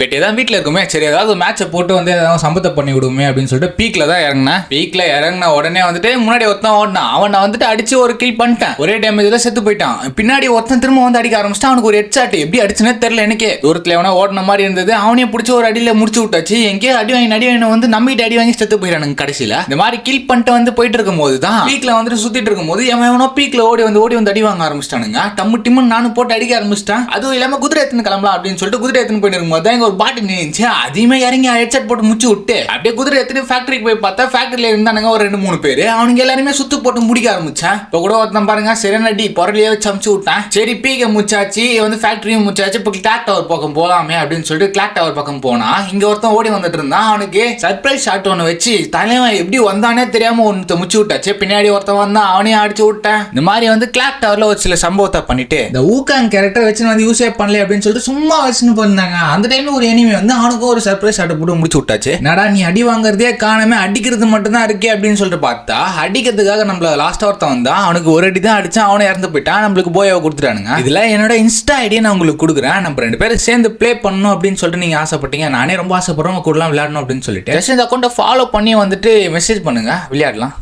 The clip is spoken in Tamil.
பெட்டி தான் வீட்டில் இருக்குமே, சரி ஏதாவது மேட்சை போட்டு வந்து ஏதாவது சம்பத்தை பண்ணி விடுமே அப்படின்னு சொல்லிட்டு பீக்ல தான் இறங்கினேன். பீக்ல இறங்கின உடனே வந்துட்டு முன்னாடி ஒருத்தன் ஓடினான். அவனை வந்துட்டு அடிச்சு ஒரு கில் பண்ணிட்டேன். ஒரே டேமேஜ்ல செத்து போயிட்டான். பின்னாடி ஒருத்தன் திரும்ப வந்து அடிக்க ஆரம்பிச்சிட்டான். அவனுக்கு ஒரு ஹெட்ஷாட் எப்படி அடிச்சுனே தெரியல எனக்கு. தூரத்துல எவனா ஓடின மாதிரி இருந்தது. அவனையும் பிடிச்சி ஒரு அடியில முடிச்சு விட்டாச்சு. எங்கேயோ அடி வாங்கி வந்து நம்பிட்டு அடி வாங்கி செத்து போயிடானுங்க. கடைசியில இந்த மாதிரி கில் பண்ணிட்டு வந்து போயிட்டு இருக்கும் போது தான் பீக்ல வந்துட்டு சுத்திட்டு இருக்கும் போது எவனோ பீக்ல ஓடி வந்து அடி வாங்க ஆரம்பிச்சிட்டானுங்க. டம்மு டிம்மு நானும் போட்டு அடிக்க ஆரம்பிச்சிட்டேன். அதுவும் இல்லாம குதிரை எடுத்துன்னு கிளம்பலாம் அப்படின்னு சொல்லிட்டு குதிரை எடுத்துன்னு போயிட்டு இருக்கும்போது தான் ஒரு பாட்டு நின்னுச்சு. அதையுமே இறங்கி ஹெட்செட் போட்டு முச்சு விட்டு அப்படியே குதிரை எடுத்துட்டு ஃபேக்டரிக்கு போய் பார்த்தா ஃபேக்டரியில இருந்தானுங்க ஒரு 2-3 பேர். அவனுங்க எல்லாருமே சுத்து போட்டு முடிக்க ஆரம்பிச்சான். இப்போ கூட ஒருத்தன் பாருங்க சரியான டி பொருளையே வச்சு அமுச்சு விட்டான். சரி பீக்க முச்சாச்சு, வந்து ஃபேக்டரியும் முச்சாச்சு. இப்போ கிளாக் டவர் பக்கம் போலாமே அப்படின்னு சொல்லிட்டு கிளாக் டவர் பக்கம் போனா இங்க ஒருத்தன் ஓடி வந்துட்டு இருந்தான். அவனுக்கு சர்ப்ரைஸ் ஷாட் ஒன்று வச்சு தலைவன் எப்படி வந்தானே தெரியாம ஒன்று முச்சு விட்டாச்சு. பின்னாடி ஒருத்தன் வந்தான், அவனையும் அடிச்சு விட்டேன். இந்த மாதிரி வந்து கிளாக் டவர்ல ஒரு சில சம்பவத்தை பண்ணிட்டு இந்த ஊகாங் கேரக்டர் வச்சு வந்து யூஸே பண்ணல அப்படின்னு சொல்லிட்டு சும்மா வச்சுன்னு போயிருந்தாங்க. அந்த டைம்ல ஒரு எனிமி வந்து அவனுக்கு ஒரு சர்ப்ரைஸ் ஷாட் போட்டு முடிச்சு விட்டாச்சு. நடா நீ அடி வாங்குறதே காணாம அடிக்கிறது மட்டும் தான் இருக்கே அப்படின்னு சொல்லிட்டு பார்த்தா அடிக்கிறதுக்காக நம்மள லாஸ்ட் ஒருத்தன் வந்தா. அவனுக்கு ஒரு அடி தான் அடிச்சான், அவனை இறந்து போயிட்டான். நம்மளுக்கு போயாவை கொடுத்துட்டானுங்க. இதுல என்னோட இன்ஸ்டா ஐடியா நான் உங்களுக்கு கொடுக்குறேன். நம்ம 2 பேரும் சேர்ந்து ப்ளே பண்ணணும் அப்படின்னு சொல்லிட்டு நீங்க ஆசைப்பட்டீங்க. நானே ரொம்ப ஆசைப்படுறேன் கூடலாம் விளையாடணும் அப்படின்னு சொல்லிட்டு இந்த அக்கௌண்ட்டை ஃபாலோ பண்ணி வந்துட்டு மெசேஜ் பண்ணுங்க, விளையாடலாம்.